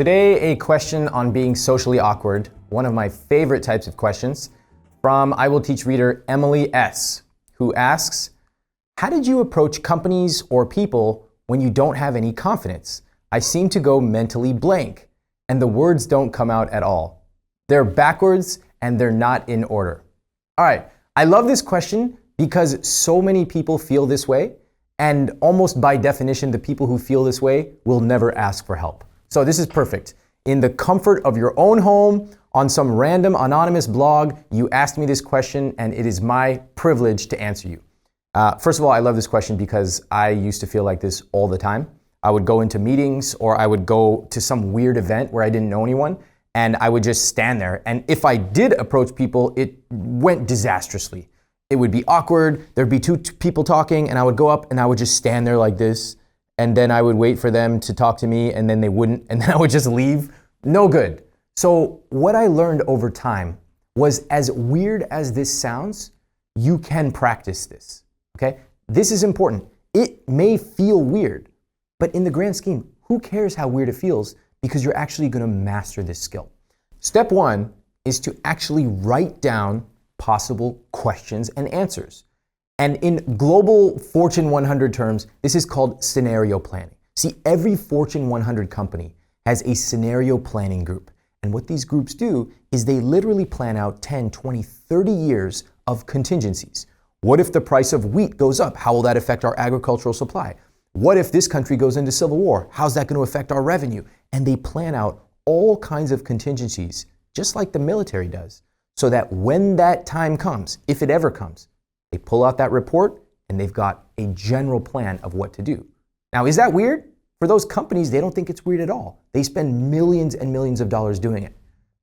Today, a question on being socially awkward, one of my favorite types of questions, from I Will Teach reader Emily S., who asks, how did you approach companies or people when you don't have any confidence? I seem to go mentally blank, and the words don't come out at all. They're backwards, and they're not in order. All right, I love this question because so many people feel this way, and almost by definition, the people who feel this way will never ask for help. So this is perfect. In the comfort of your own home, on some random anonymous blog, you asked me this question, and it is my privilege to answer you. First of all, I love this question because I used to feel like this all the time. I would go into meetings or I would go to some weird event where I didn't know anyone, and I would just stand there. And if I did approach people, it went disastrously. It would be awkward, there'd be two people talking, and I would go up and I would just stand there like this, and then I would wait for them to talk to me, and then they wouldn't, and then I would just leave. No good. So what I learned over time was, as weird as this sounds, you can practice this, okay? This is important. It may feel weird, but in the grand scheme, who cares how weird it feels, because you're actually gonna master this skill. Step one is to actually write down possible questions and answers. And in global Fortune 100 terms, this is called scenario planning. See, every Fortune 100 company has a scenario planning group. And what these groups do is they literally plan out 10, 20, 30 years of contingencies. What if the price of wheat goes up? How will that affect our agricultural supply? What if this country goes into civil war? How's that going to affect our revenue? And they plan out all kinds of contingencies, just like the military does, so that when that time comes, if it ever comes, they pull out that report and they've got a general plan of what to do. Now, is that weird? For those companies, they don't think it's weird at all. They spend millions and millions of dollars doing it.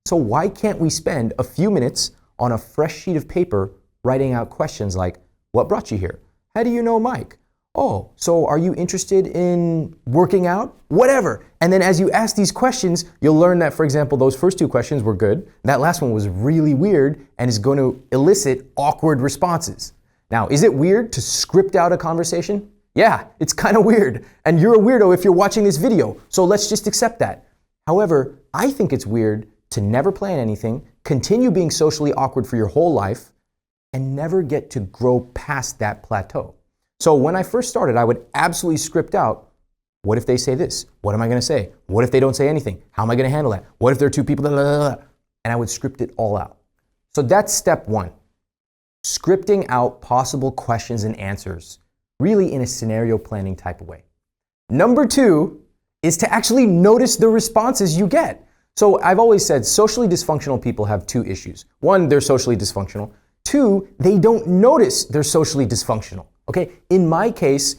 So why can't we spend a few minutes on a fresh sheet of paper writing out questions like, what brought you here? How do you know Mike? Oh, so are you interested in working out? Whatever. And then as you ask these questions, you'll learn that, for example, those first two questions were good. That last one was really weird and is going to elicit awkward responses. Now, is it weird to script out a conversation? Yeah, it's kind of weird. And you're a weirdo if you're watching this video. So let's just accept that. However, I think it's weird to never plan anything, continue being socially awkward for your whole life, and never get to grow past that plateau. So when I first started, I would absolutely script out, what if they say this? What am I going to say? What if they don't say anything? How am I going to handle that? What if there are two people? Blah, blah, blah, blah. And I would script it all out. So that's step one. Scripting out possible questions and answers, really in a scenario planning type of way. Number two is to actually notice the responses you get. So I've always said socially dysfunctional people have two issues. One, they're socially dysfunctional. Two, they don't notice they're socially dysfunctional. Okay, in my case,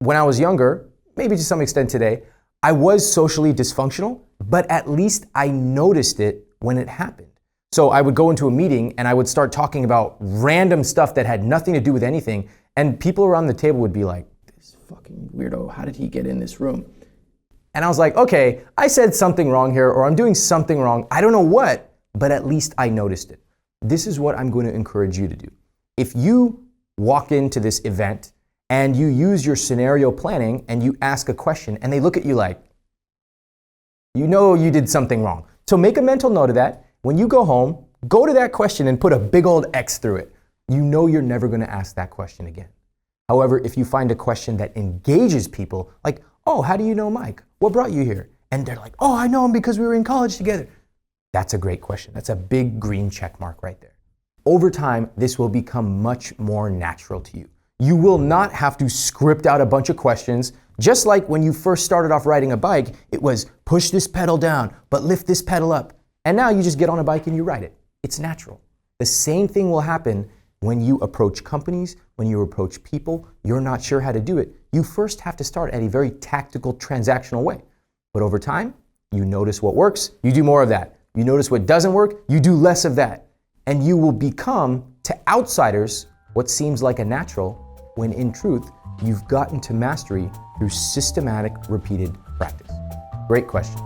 when I was younger, maybe to some extent today, I was socially dysfunctional, but at least I noticed it when it happened. So I would go into a meeting and I would start talking about random stuff that had nothing to do with anything, and people around the table would be like, this fucking weirdo, how did he get in this room? And I was like, okay, I said something wrong here, or I'm doing something wrong. I don't know what, but at least I noticed it. This is what I'm going to encourage you to do. If you walk into this event and you use your scenario planning and you ask a question and they look at you like, you know you did something wrong. So make a mental note of that. When you go home, go to that question and put a big old X through it. You know you're never going to ask that question again. However, if you find a question that engages people, like, oh, how do you know Mike? What brought you here? And they're like, oh, I know him because we were in college together. That's a great question. That's a big green check mark right there. Over time, this will become much more natural to you. You will not have to script out a bunch of questions. Just like when you first started off riding a bike, it was push this pedal down, but lift this pedal up. And now you just get on a bike and you ride it. It's natural. The same thing will happen when you approach companies, when you approach people, you're not sure how to do it. You first have to start at a very tactical, transactional way. But over time, you notice what works, you do more of that. You notice what doesn't work, you do less of that. And you will become, to outsiders, what seems like a natural, when in truth, you've gotten to mastery through systematic, repeated practice. Great question.